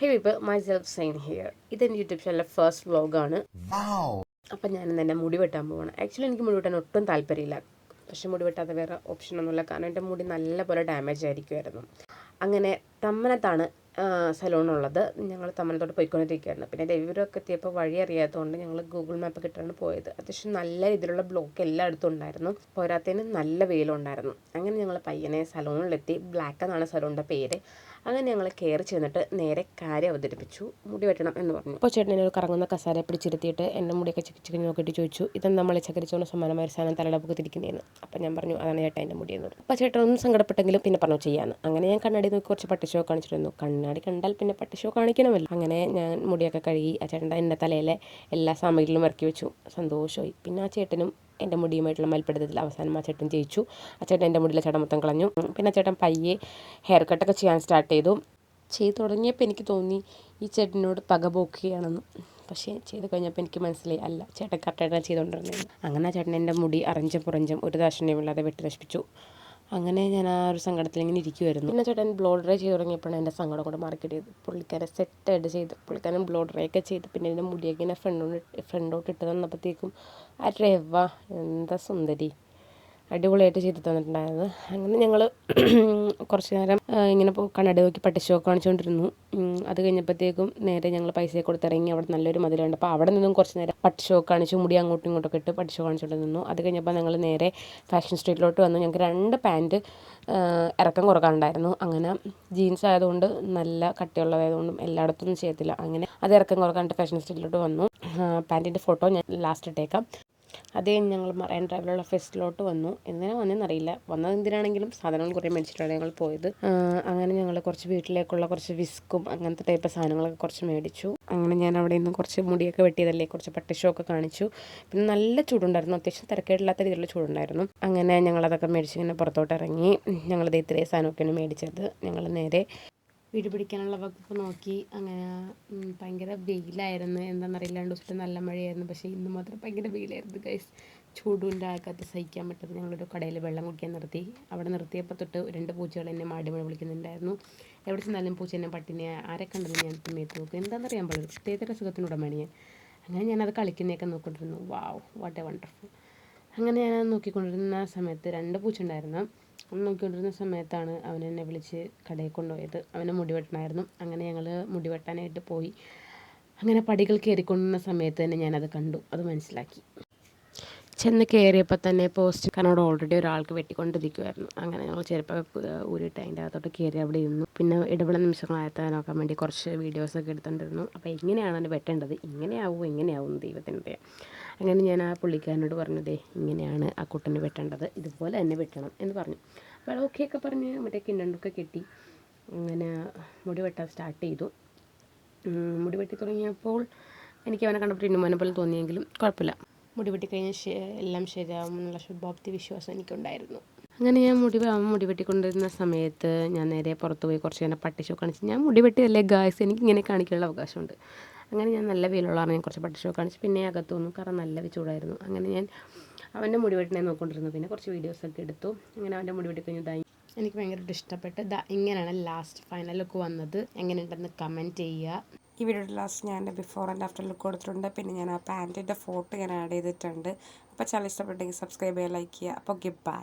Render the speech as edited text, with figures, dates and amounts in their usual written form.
Hey people, myself Zain here. ഇതെൻ്റെ YouTube ചാനലിലെ first വ്ളോഗാണ്. അപ്പം ഞാനിന്ന് എൻ്റെ മുടി വെട്ടാൻ പോവാണ്. ആക്ച്വലി എനിക്ക് മുടി വെട്ടാൻ ഒട്ടും താല്പര്യമില്ല. പക്ഷെ മുടി വെട്ടാതെ വേറെ ഓപ്ഷനൊന്നുമില്ല. കാരണം എൻ്റെ മുടി നല്ലപോലെ ഡാമേജ് ആയിരിക്കുമായിരുന്നു. അങ്ങനെ തമ്മനത്താണ് സലൂണുള്ളത്. ഞങ്ങൾ തമ്മനത്തോട്ട് പോയിക്കൊണ്ടിരിക്കുകയായിരുന്നു. പിന്നെ രവിപുരമൊക്കെ എത്തിയപ്പോൾ വഴി അറിയാത്തതുകൊണ്ട് ഞങ്ങൾ ഗൂഗിൾ മാപ്പ് കിട്ടാണ് പോയത്. അത്യാവശ്യം നല്ല രീതിയിലുള്ള ബ്ലോക്ക് എല്ലായിടത്തും ഉണ്ടായിരുന്നു. പോരാത്തതിന് നല്ല വെയിലുണ്ടായിരുന്നു. അങ്ങനെ ഞങ്ങൾ പയ്യനെ സലൂണിലെത്തി. ബ്ലാക്ക് എന്നാണ് സലൂണിൻ്റെ പേര്. അങ്ങനെ ഞങ്ങൾ കയറി ചെന്നിട്ട് നേരെ കാര്യം അവതരിപ്പിച്ചു. മുടി വെട്ടണം എന്ന് പറഞ്ഞു. അപ്പോൾ ചേട്ടൻ ഒരു കറങ്ങുന്ന കസാര പിടിച്ചിരുത്തിയിട്ട് എൻ്റെ മുടിയൊക്കെ ചിക്കി നോക്കിയിട്ട് ചോദിച്ചു, ഇതെന്താ നമ്മൾ ചക്കരിച്ചോണ്ട് സമാനമായ ഒരു സാധനം തലടപ്പൊക്കെ തിരിക്കുന്നതെന്ന്. അപ്പം ഞാൻ പറഞ്ഞു, അതാണ് ചേട്ടാ എൻ്റെ മുടിയെന്ന് പറഞ്ഞു. അപ്പോൾ ചേട്ടൻ ഒന്നും സങ്കടപ്പെട്ടെങ്കിലും പിന്നെ പറഞ്ഞു ചെയ്യാമെന്ന്. അങ്ങനെ ഞാൻ കണ്ണാടി നോക്കി കുറച്ച് പട്ടിഷോ കാണിച്ചിരുന്നു. കണ്ണാടി കണ്ടാൽ പിന്നെ പട്ടിഷോ കാണിക്കണമല്ലോ. അങ്ങനെ ഞാൻ മുടിയൊക്കെ കഴുകി ആ ചേട്ടൻ്റെ എൻ്റെ തലയിലെ എല്ലാ സാമഗ്രികളും ഇറക്കി വെച്ചു. സന്തോഷമായി. പിന്നെ ആ ചേട്ടനും എൻ്റെ മുടിയുമായിട്ടുള്ള മൽപ്പിടുത്തത്തിൽ അവസാനം ആ ചേട്ടൻ ജയിച്ചു. ആ ചേട്ടൻ എൻ്റെ മുടിയിലെ ചേട്ടൻ മൊത്തം കളഞ്ഞു. പിന്നെ ആ ചേട്ടൻ പയ്യെ ഹെയർ കട്ടൊക്കെ ചെയ്യാൻ സ്റ്റാർട്ട് ചെയ്തു തുടങ്ങിയപ്പോൾ എനിക്ക് തോന്നി ഈ ചേട്ടനോട് പക പോക്കുകയാണെന്ന്. പക്ഷേ ചെയ്ത് കഴിഞ്ഞപ്പോൾ എനിക്ക് മനസ്സിലായി, അല്ല, ചേട്ടൻ കറക്റ്റായിട്ടാണ് ചെയ്തുകൊണ്ടിരുന്നത്. അങ്ങനെ ആ ചേട്ടൻ എൻ്റെ മുടി അറഞ്ചും പുറഞ്ചും ഒരു ദാക്ഷിണ്യമില്ലാതെ വെട്ടി നശിപ്പിച്ചു. അങ്ങനെ ഞാൻ ആ ഒരു സങ്കടത്തിൽ ഇങ്ങനെ ഇരിക്കുമായിരുന്നു. പിന്നെ ചേട്ടൻ ബ്ലോ ഡ്രൈ ചെയ്ത് തുടങ്ങിയപ്പോഴാണ് എൻ്റെ സങ്കടം കൂടെ മാർക്കറ്റ് പുള്ളിക്കാരെ സെറ്റായിട്ട് ചെയ്ത് പുള്ളിക്കാരൻ ബ്ലോ ഡ്രൈ ഒക്കെ ചെയ്ത് പിന്നെ എൻ്റെ മുടിയൊക്കെ ഇങ്ങനെ ഫ്രണ്ടോട്ട് ഇട്ട് തന്നപ്പോഴത്തേക്കും ആ രവ എന്താ സുന്ദരി, അടിപൊളിയായിട്ട് ചെയ്ത് തന്നിട്ടുണ്ടായിരുന്നു. അങ്ങനെ ഞങ്ങൾ കുറച്ച് നേരം ഇങ്ങനെ കണ്ണാടി നോക്കി പട്ടിഷോ കാണിച്ചുകൊണ്ടിരുന്നു. അത് കഴിഞ്ഞപ്പോഴത്തേക്കും നേരെ ഞങ്ങൾ പൈസ കൊടുത്തിറങ്ങി. അവിടെ നല്ലൊരു മതിലുണ്ട്. അപ്പോൾ അവിടെ നിന്നും കുറച്ച് നേരം പട്ടിഷോ കാണിച്ചു, മുടി അങ്ങോട്ടും ഇങ്ങോട്ടൊക്കെ ഇട്ട് പട്ടിഷോ കാണിച്ചുകൊണ്ട് നിന്നു. അത് കഴിഞ്ഞപ്പോൾ ഞങ്ങൾ നേരെ ഫാഷൻ സ്ട്രീറ്റിലോട്ട് വന്നു. ഞങ്ങൾക്ക് 2 പാൻറ്റ് ഇറക്കം കുറക്കാനുണ്ടായിരുന്നു. അങ്ങനെ ജീൻസ് ആയതുകൊണ്ട് നല്ല കട്ടിയുള്ളതായതുകൊണ്ടും എല്ലായിടത്തൊന്നും ചെയ്യത്തില്ല. അങ്ങനെ അത് ഇറക്കം കുറക്കാനായിട്ട് ഫാഷൻ സ്ട്രീറ്റിലോട്ട് വന്നു. പാൻറ്റിൻ്റെ ഫോട്ടോ ഞാൻ ലാസ്റ്റ് ഇട്ടേക്കാം. അത് കഴിഞ്ഞ് ഞങ്ങൾ മറൈൻ ഡ്രൈവിലുള്ള ഫെസ്റ്റിലോട്ട് വന്നു. എന്തിനാണ് വന്നതെന്നറിയില്ല. വന്നത് എന്തിനാണെങ്കിലും സാധനങ്ങൾ കുറേ മേടിച്ചിട്ടാണ് ഞങ്ങൾ പോയത്. അങ്ങനെ ഞങ്ങൾ കുറച്ച് വീട്ടിലേക്കുള്ള കുറച്ച് വിസ്കും അങ്ങനത്തെ ടൈപ്പ് സാധനങ്ങളൊക്കെ കുറച്ച് മേടിച്ചു. അങ്ങനെ ഞാൻ അവിടെ നിന്ന് കുറച്ച് മുടിയൊക്കെ വെട്ടിയതല്ലേ, കുറച്ച് പട്ടിഷോ ഒക്കെ കാണിച്ചു. പിന്നെ നല്ല ചൂടുണ്ടായിരുന്നു. അത്യാവശ്യം തിരക്കേടില്ലാത്ത രീതിയിലുള്ള ചൂടുണ്ടായിരുന്നു. അങ്ങനെ ഞങ്ങളതൊക്കെ മേടിച്ച് ഇങ്ങനെ പുറത്തോട്ട് ഇറങ്ങി. ഞങ്ങളത് ഇത്രയും സാധനമൊക്കെയാണ് മേടിച്ചത്. ഞങ്ങൾ നേരെ വീട് പിടിക്കാനുള്ള വകുപ്പ് നോക്കി. അങ്ങനെ ഭയങ്കര വെയിലായിരുന്നു. എന്താണെന്നറിയില്ല, 2 ദിവസമായിട്ട് നല്ല മഴയായിരുന്നു. പക്ഷേ ഇന്ന് മാത്രം ഭയങ്കര വെയിലായിരുന്നു ഗൈസ്. ചൂടിൻ്റെ ആൾക്കാർക്ക് സഹിക്കാൻ പറ്റാതെ ഞങ്ങളൊരു കടയിൽ വെള്ളം കുടിക്കാൻ നിർത്തി. അവിടെ നിർത്തിയപ്പോൾ തൊട്ട് 2 പൂച്ചകൾ എന്നെ മാടി വിളിക്കുന്നുണ്ടായിരുന്നു. എവിടെ ചെന്നാലും പൂച്ച എന്നെ പട്ടിനെ ആരെ കണ്ടതും ഞാൻ മേത്ത് നോക്കും. എന്താണെന്നറിയാൻ പാടില്ല, പ്രത്യേകതര സുഖത്തിനുടമയാണ് ഞാൻ. അങ്ങനെ ഞാനത് കളിക്കുന്നതൊക്കെ നോക്കിക്കൊണ്ടിരുന്നു. വാവ്, വാട്ട് എ വണ്ടർഫുൾ. അങ്ങനെ ഞാനത് നോക്കിക്കൊണ്ടിരുന്ന സമയത്ത് 2 പൂച്ച ഉണ്ടായിരുന്നു. നോക്കിക്കൊണ്ടിരുന്ന സമയത്താണ് അവൻ എന്നെ വിളിച്ച് കടയിൽ കൊണ്ടുപോയത്. അവന് മുടി വെട്ടണമായിരുന്നു. അങ്ങനെ ഞങ്ങൾ മുടി വെട്ടാനായിട്ട് പോയി. അങ്ങനെ പടികൾ കയറിക്കൊണ്ടിരുന്ന സമയത്ത് തന്നെ ഞാനത് കണ്ടു, അത് മനസ്സിലാക്കി. ചെന്ന് കയറിയപ്പോൾ തന്നെ പോസ്റ്റ് കാരണം ഓൾറെഡി ഒരാൾക്ക് വെട്ടിക്കൊണ്ടിരിക്കുമായിരുന്നു. അങ്ങനെ ഞങ്ങൾ ചെരുപ്പൊക്കെ ഊരിയിട്ട് അതിൻ്റെ അകത്തോട്ട് കയറി അവിടെ ഇരുന്നു. പിന്നെ ഇടവേള നിമിഷങ്ങളായത്താൻ നോക്കാൻ വേണ്ടി കുറച്ച് വീഡിയോസൊക്കെ എടുത്തിട്ടുണ്ടായിരുന്നു. അപ്പോൾ എങ്ങനെയാണ് അത് വെട്ടേണ്ടത്, എങ്ങനെയാവും ദൈവത്തിനറിയാം. അങ്ങനെ ഞാൻ ആ പുള്ളിക്കാരനോട് പറഞ്ഞതേ, ഇങ്ങനെയാണ് ആ കുട്ടന് വെട്ടേണ്ടത്, ഇതുപോലെ തന്നെ വെട്ടണം എന്ന് പറഞ്ഞു. അപ്പോൾ ഓക്കെയൊക്കെ പറഞ്ഞ് മറ്റേ കിണ്ണണ്ടൊക്കെ കെട്ടി അങ്ങനെ മുടി വെട്ടാൻ സ്റ്റാർട്ട് ചെയ്തു. മുടി വെട്ടി തുടങ്ങിയപ്പോൾ എനിക്ക് അവനെ കണ്ടപ്പോൾ ഇന്നുമോനെ പോലെ തോന്നിയെങ്കിലും കുഴപ്പമില്ല. മുടി വെട്ടി കഴിഞ്ഞാൽ എല്ലാം ശരിയാവും എന്നുള്ള ശുഭാപ്തി വിശ്വാസം എനിക്കുണ്ടായിരുന്നു. അങ്ങനെ ഞാൻ മുടി വെട്ടിക്കൊണ്ടിരുന്ന സമയത്ത് ഞാൻ നേരെ പുറത്ത് പോയി കുറച്ച് നേരം പട്ടിഷോ കാണിച്ച്. ഞാൻ മുടി വെട്ടിയല്ലേ ഗായ്സ്, എനിക്ക് ഇങ്ങനെ കാണിക്കാനുള്ള അവകാശമുണ്ട്. അങ്ങനെ ഞാൻ നല്ല വെയിലുള്ളതാണ്, ഞാൻ കുറച്ച് പട്ടിഷോ കാണിച്ച് പിന്നെ അകത്ത് വന്നു. കാരണം നല്ല ചൂടായിരുന്നു. അങ്ങനെ ഞാൻ അവൻ്റെ മുടി വെട്ടിനെ നോക്കിക്കൊണ്ടിരുന്നു. പിന്നെ കുറച്ച് വീഡിയോസൊക്കെ എടുത്തു. അങ്ങനെ അവൻ്റെ മുടി വെട്ടി കഴിഞ്ഞതായി എനിക്ക് ഭയങ്കരമായിട്ട് ഇഷ്ടപ്പെട്ട്. ഇങ്ങനെയാണ് ലാസ്റ്റ് ഫൈനൽ ലുക്ക് വന്നത്. എങ്ങനെയുണ്ടെന്ന് കമൻറ്റ് ചെയ്യുക. ഈ വീഡിയോയുടെ ലാസ്റ്റ് ഞാൻ എൻ്റെ ബിഫോർ ആൻഡ് ആഫ്റ്റർ ലുക്ക് കൊടുത്തിട്ടുണ്ട്. പിന്നെ ഞാൻ ആ പാൻറ്റിൻ്റെ ഫോട്ടോ ഞാൻ ആഡ് ചെയ്തിട്ടുണ്ട്. അപ്പോൾ ചാനൽ ഇഷ്ടപ്പെട്ടെങ്കിൽ സബ്സ്ക്രൈബ് ചെയ്യുക, ലൈക്ക് ചെയ്യുക. അപ്പോൾ ഗിവ് ബൈ.